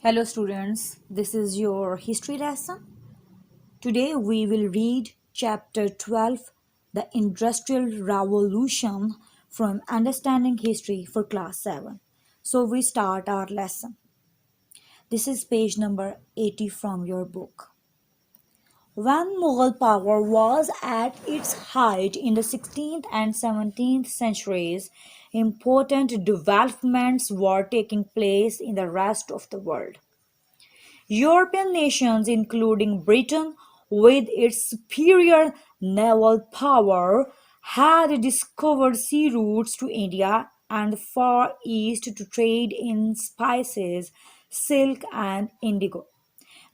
Hello students, this is your history lesson. Today we will read chapter 12, The Industrial Revolution from Understanding History for class 7. So we start our lesson. This is page number 80 from your book. When Mughal power was at its height in the 16th and 17th centuries, important developments were taking place in the rest of the world. European nations, including Britain, with its superior naval power, had discovered sea routes to India and the Far East to trade in spices, silk, and indigo.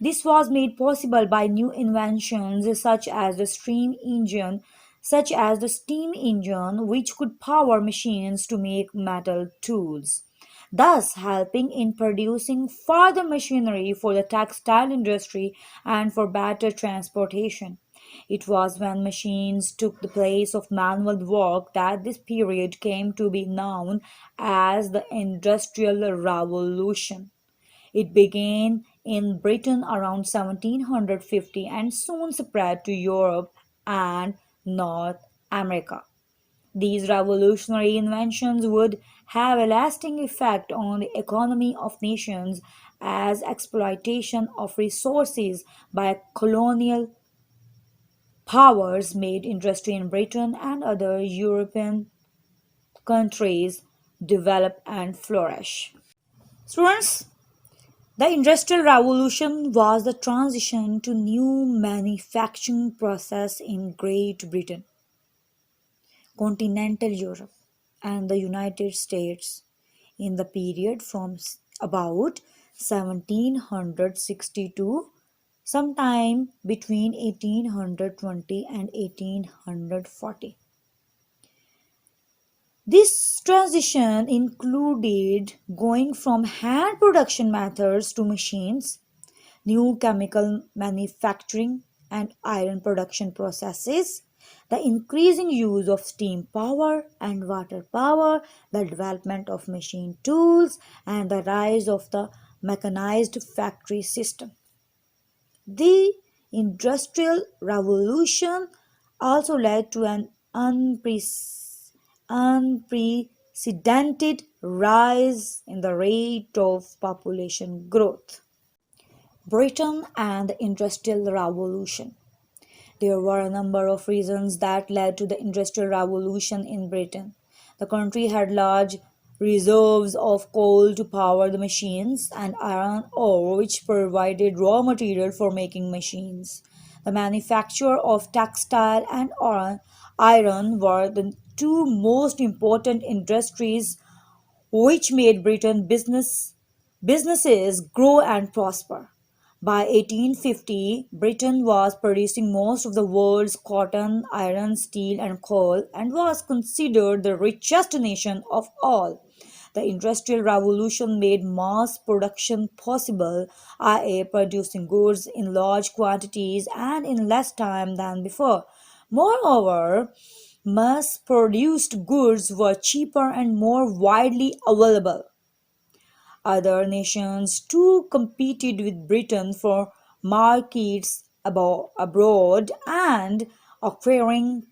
This was made possible by new inventions such as the steam engine, which could power machines to make metal tools, thus helping in producing further machinery for the textile industry and for better transportation. It was when machines took the place of manual work that this period came to be known as the Industrial Revolution. It began in Britain around 1750 and soon spread to Europe and North America. These revolutionary inventions would have a lasting effect on the economy of nations as exploitation of resources by colonial powers made industry in Britain and other European countries develop and flourish. Students, the Industrial Revolution was the transition to new manufacturing process in Great Britain, continental Europe, and the United States in the period from about 1760 to sometime between 1820 and 1840. This transition included going from hand production methods to machines, new chemical manufacturing and iron production processes, the increasing use of steam power and water power, the development of machine tools, and the rise of the mechanized factory system. The Industrial Revolution also led to an unprecedented rise in the rate of population growth. Britain and the Industrial Revolution. There were a number of reasons that led to the Industrial Revolution in Britain. The country had large reserves of coal to power the machines and iron ore, which provided raw material for making machines. The manufacture of textile and iron were the two most important industries which made businesses grow and prosper. By 1850, Britain was producing most of the world's cotton, iron, steel, and coal and was considered the richest nation of all. The Industrial Revolution made mass production possible, i.e., producing goods in large quantities and in less time than before. Moreover, mass produced goods were cheaper and more widely available. Other nations too competed with Britain for markets abroad, and acquiring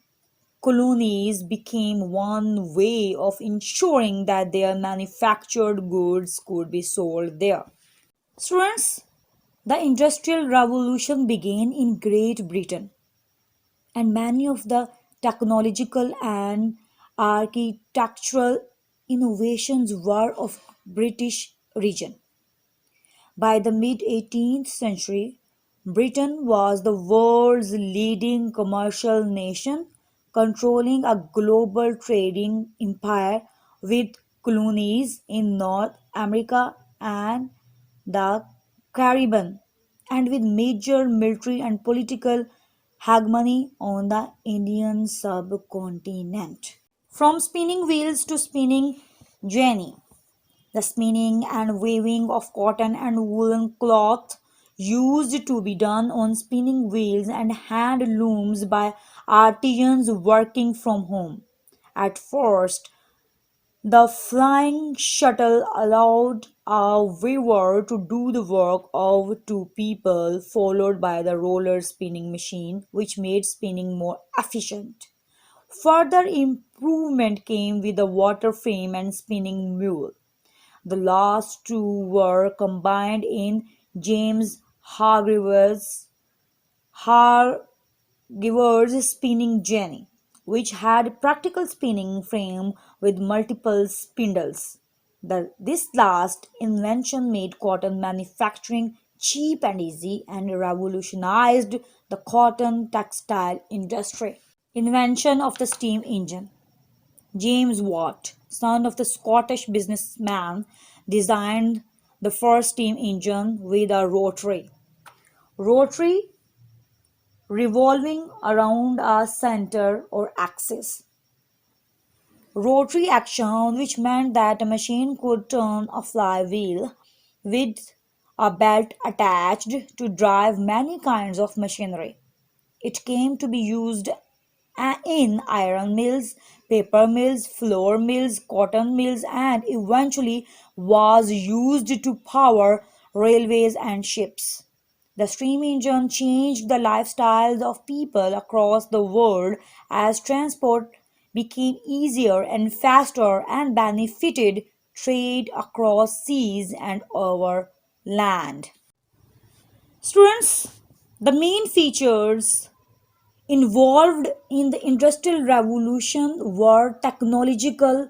colonies became one way of ensuring that their manufactured goods could be sold there. Students, the Industrial Revolution began in Great Britain, and many of the technological and architectural innovations were of British origin. By the mid 18th century, Britain was the world's leading commercial nation, controlling a global trading empire with colonies in North America and the Caribbean, and with major military and political hegemony on the Indian subcontinent. From spinning wheels to spinning jenny, the spinning and weaving of cotton and woolen cloth used to be done on spinning wheels and hand looms by artisans working from home. At first, the flying shuttle allowed a weaver to do the work of two people, followed by the roller spinning machine, which made spinning more efficient. Further improvement came with the water frame and spinning mule. The last two were combined in James Hargreaves' spinning jenny, which had a practical spinning frame with multiple spindles. This last invention made cotton manufacturing cheap and easy and revolutionized the cotton textile industry. Invention of the steam engine. James Watt, son of the Scottish businessman, designed the first steam engine with a rotary revolving around a center or axis. Rotary action, which meant that a machine could turn a flywheel with a belt attached to drive many kinds of machinery. It came to be used in iron mills, paper mills, flour mills, cotton mills, and eventually was used to power railways and ships. The steam engine changed the lifestyles of people across the world as transport became easier and faster and benefited trade across seas and over land. Students, the main features involved in the Industrial Revolution were technological,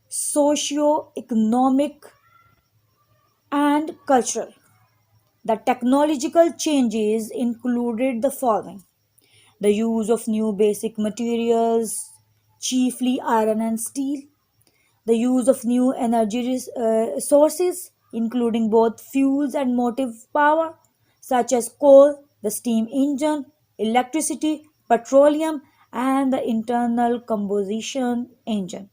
socio-economic, and cultural. The technological changes included the following: the use of new basic materials, chiefly iron and steel, the use of new energy sources, including both fuels and motive power, such as coal, the steam engine, electricity, petroleum, and the internal combustion engine.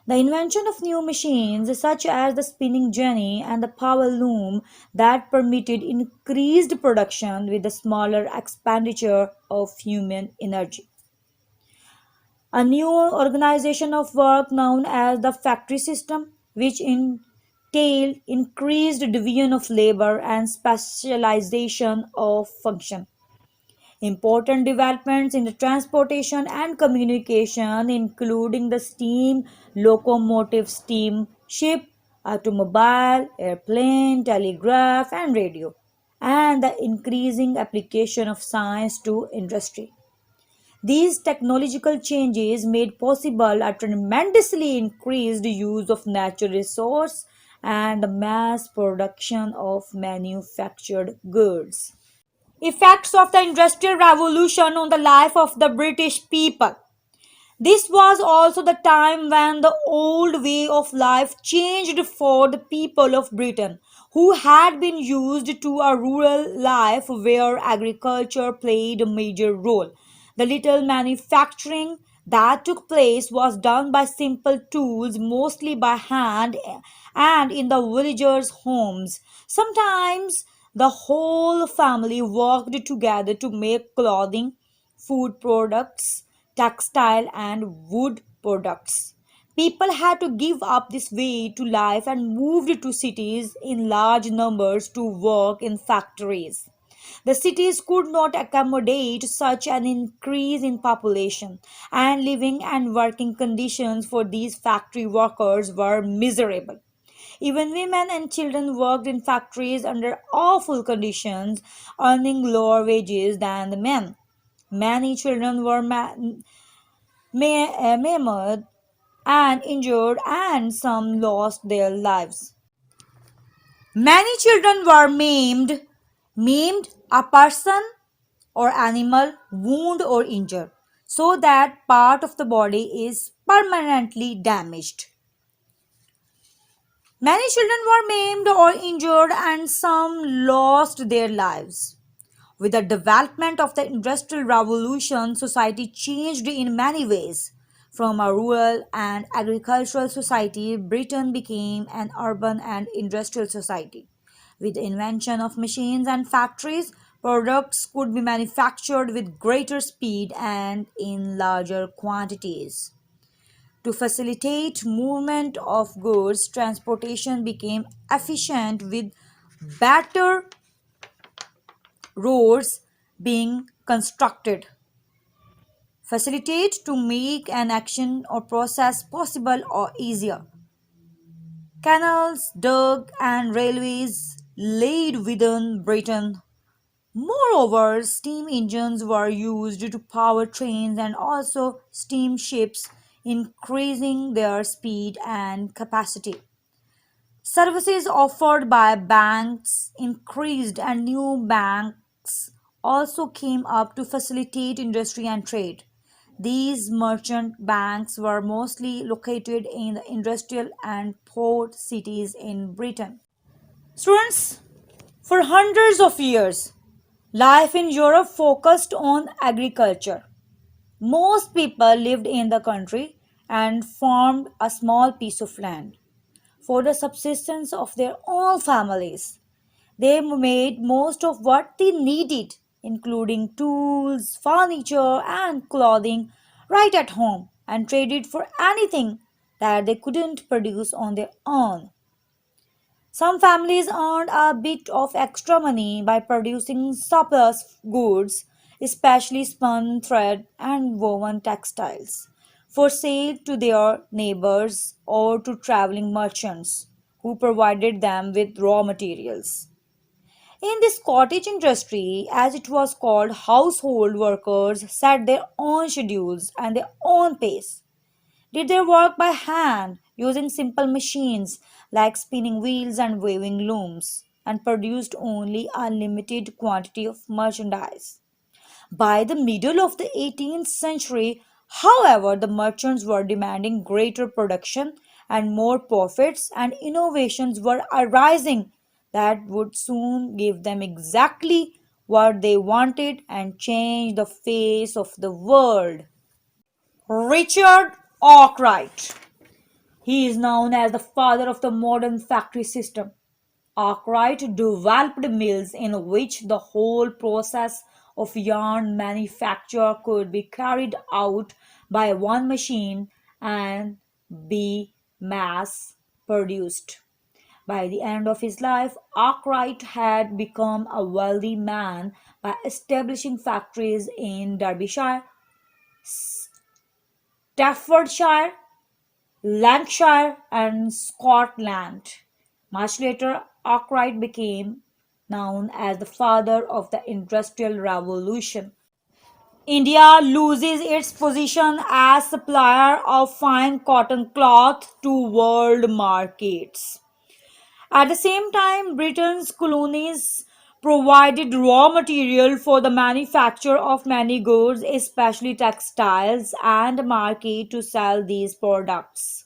The invention of new machines such as the spinning jenny and the power loom that permitted increased production with a smaller expenditure of human energy. A new organization of work known as the factory system, which entailed increased division of labor and specialization of function. Important developments in the transportation and communication, including the steam locomotive, steamship, automobile, airplane, telegraph, and radio, and the increasing application of science to industry. These technological changes made possible a tremendously increased use of natural resource and the mass production of manufactured goods. Effects of the Industrial Revolution on the life of the British people. This was also the time when the old way of life changed for the people of Britain, who had been used to a rural life where agriculture played a major role. The little manufacturing that took place was done by simple tools, mostly by hand and in the villagers' homes. Sometimes the whole family worked together to make clothing, food products, textile, and wood products. People had to give up this way to life and moved to cities in large numbers to work in factories. The cities could not accommodate such an increase in population, and living and working conditions for these factory workers were miserable. Even women and children worked in factories under awful conditions, earning lower wages than the men. Many children were maimed and injured, and some lost their lives. Many children were maimed, a person or animal wound or injured, so that part of the body is permanently damaged. Many children were maimed or injured, and some lost their lives. With the development of the Industrial Revolution, society changed in many ways. From a rural and agricultural society, Britain became an urban and industrial society. With the invention of machines and factories, products could be manufactured with greater speed and in larger quantities. To facilitate movement of goods, transportation became efficient with better roads being constructed. Facilitate to make an action or process possible or easier. Canals dug and railways laid within Britain. Moreover, steam engines were used to power trains and also steamships, increasing their speed and capacity. Services offered by banks increased, and new banks also came up to facilitate industry and trade. These merchant banks were mostly located in the industrial and port cities in Britain. Students, for hundreds of years, life in Europe focused on agriculture. Most people lived in the country and farmed a small piece of land for the subsistence of their own families. They made most of what they needed, including tools, furniture, and clothing, right at home and traded for anything that they couldn't produce on their own. Some families earned a bit of extra money by producing surplus goods, especially spun thread and woven textiles, for sale to their neighbors or to traveling merchants who provided them with raw materials. In this cottage industry, as it was called, household workers set their own schedules and their own pace, did their work by hand using simple machines like spinning wheels and weaving looms, and produced only a limited quantity of merchandise. By the middle of the 18th century, however, the merchants were demanding greater production and more profits, and innovations were arising that would soon give them exactly what they wanted and change the face of the world. Richard Arkwright. He is known as the father of the modern factory system. Arkwright developed mills in which the whole process of yarn manufacture could be carried out by one machine and be mass produced. By the end of his life, Arkwright had become a wealthy man by establishing factories in Derbyshire, Staffordshire, Lancashire, and Scotland. Much later, Arkwright became known as the father of the Industrial Revolution. India loses its position as supplier of fine cotton cloth to world markets. At the same time, Britain's colonies provided raw material for the manufacture of many goods, especially textiles, and a market to sell these products.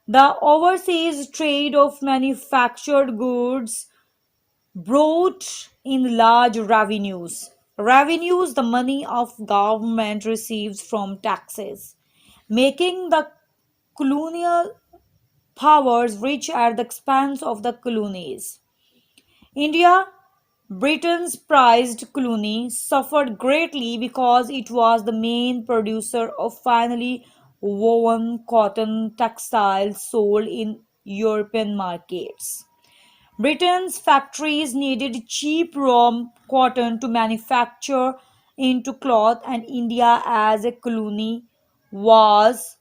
The overseas trade of manufactured goods brought in large revenues. Revenues, the money of government receives from taxes, making the colonial powers rich at the expense of the colonies. India, Britain's prized colony, suffered greatly because it was the main producer of finely woven cotton textiles sold in European markets. Britain's factories needed cheap raw cotton to manufacture into cloth, and India, as a colony, was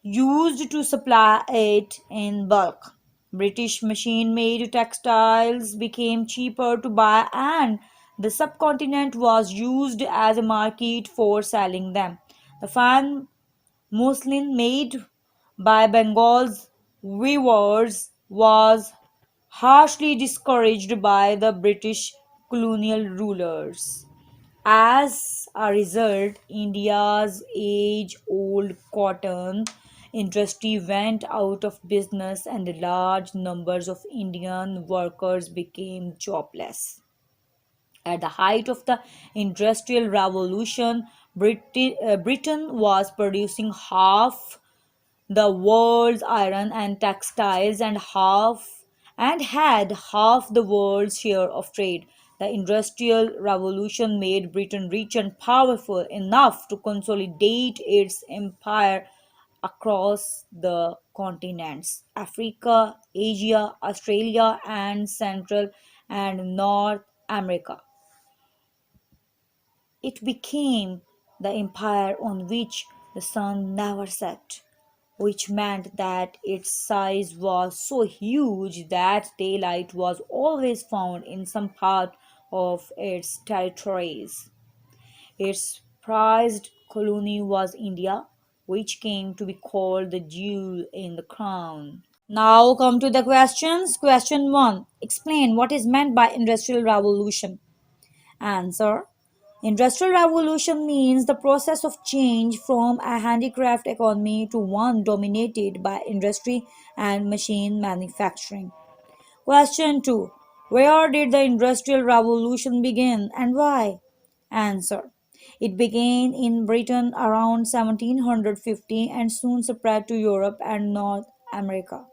used to supply it in bulk. British machine made textiles became cheaper to buy, and the subcontinent was used as a market for selling them. The fine muslin made by Bengal's weavers was harshly discouraged by the British colonial rulers. As a result, India's age old cotton industry went out of business and large numbers of Indian workers became jobless. At the height of the Industrial Revolution, Britain was producing half the world's iron and textiles and had half the world's share of trade. The industrial revolution made Britain rich and powerful enough to consolidate its empire across the continents Africa, Asia, Australia, and Central and North America. It became the empire on which the sun never set, which meant that its size was so huge that daylight was always found in some part of its territories. Its prized colony was India, which came to be called the jewel in the crown. Now come to the questions. Question 1. Explain what is meant by industrial revolution. Answer. Industrial revolution means the process of change from a handicraft economy to one dominated by industry and machine manufacturing. Question 2. Where did the Industrial Revolution begin and why? Answer. It began in Britain around 1750 and soon spread to Europe and North America.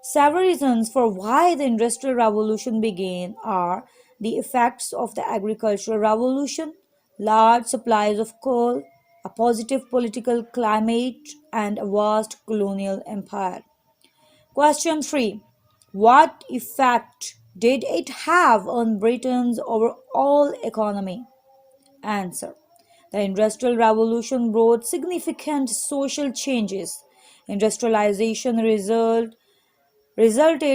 Several reasons for why the Industrial Revolution began are the effects of the Agricultural Revolution, large supplies of coal, a positive political climate, and a vast colonial empire. Question 3. What effect did it have on Britain's overall economy? Answer. The Industrial Revolution brought significant social changes. Industrialization resulted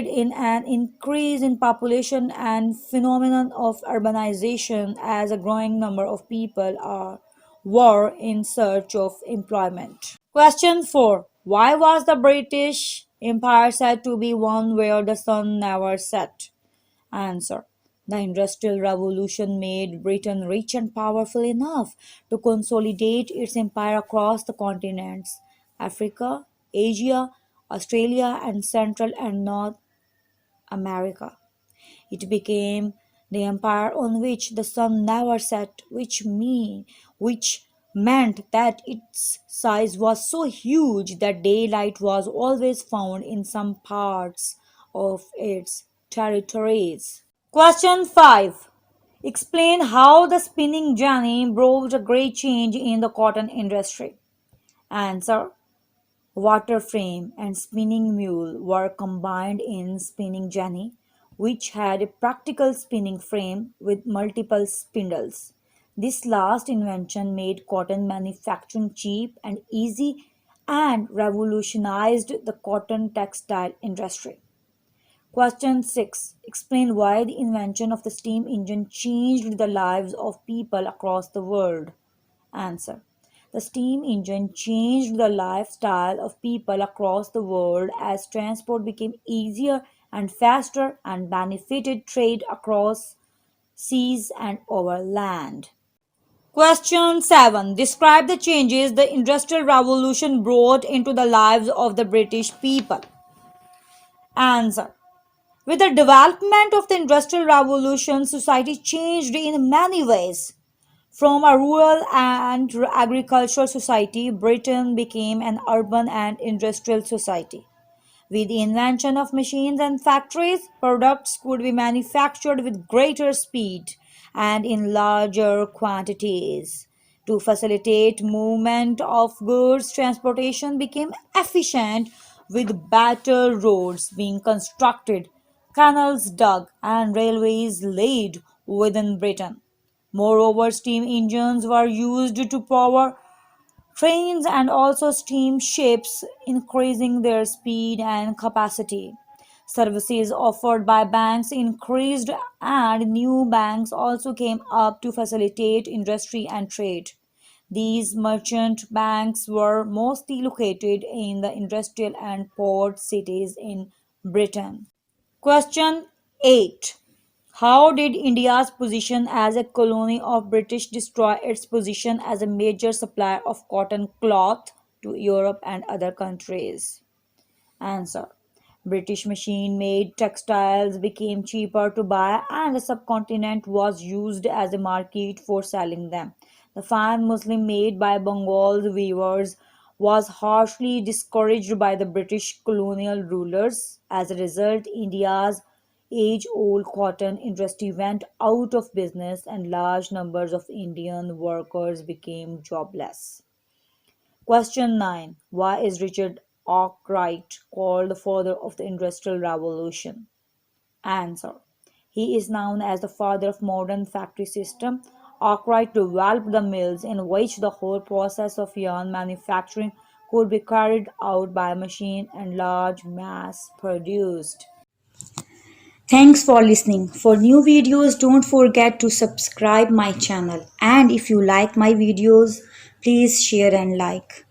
in an increase in population and phenomenon of urbanization as a growing number of people were in search of employment. Question 4. Why was the British Empire said to be one where the sun never set? Answer. The Industrial Revolution made Britain rich and powerful enough to consolidate its empire across the continents Africa, Asia, Australia, and Central and North America. It became the empire on which the sun never set, which meant that its size was so huge that daylight was always found in some parts of its territories. Question 5. Explain how the spinning jenny brought a great change in the cotton industry. Answer. Water frame and spinning mule were combined in spinning jenny, which had a practical spinning frame with multiple spindles. This last invention made cotton manufacturing cheap and easy and revolutionized the cotton textile industry. Question 6. Explain why the invention of the steam engine changed the lives of people across the world. Answer. The steam engine changed the lifestyle of people across the world as transport became easier and faster and benefited trade across seas and over land. Question 7. Describe the changes the Industrial Revolution brought into the lives of the British people. Answer. With the development of the Industrial Revolution, society changed in many ways. From a rural and agricultural society, Britain became an urban and industrial society. With the invention of machines and factories, products could be manufactured with greater speed and in larger quantities. To facilitate movement of goods, transportation became efficient with better roads being constructed, canals dug, and railways laid within Britain. Moreover, steam engines were used to power trains and also steamships, increasing their speed and capacity. Services offered by banks increased, and new banks also came up to facilitate industry and trade. These merchant banks were mostly located in the industrial and port cities in Britain. Question 8. How did India's position as a colony of British destroy its position as a major supplier of cotton cloth to Europe and other countries? Answer. British machine made textiles became cheaper to buy and the subcontinent was used as a market for selling them. The fine muslin made by Bengal's weavers was harshly discouraged by the British colonial rulers. As a result, India's age old cotton industry went out of business and large numbers of Indian workers became jobless. Question 9. Why is Richard Arkwright called the father of the Industrial Revolution? Answer. He is known as the father of modern factory system. Arkwright developed the mills in which the whole process of yarn manufacturing could be carried out by machine and large mass produced. Thanks for listening. For new videos, don't forget to subscribe my channel. And if you like my videos, please share and like.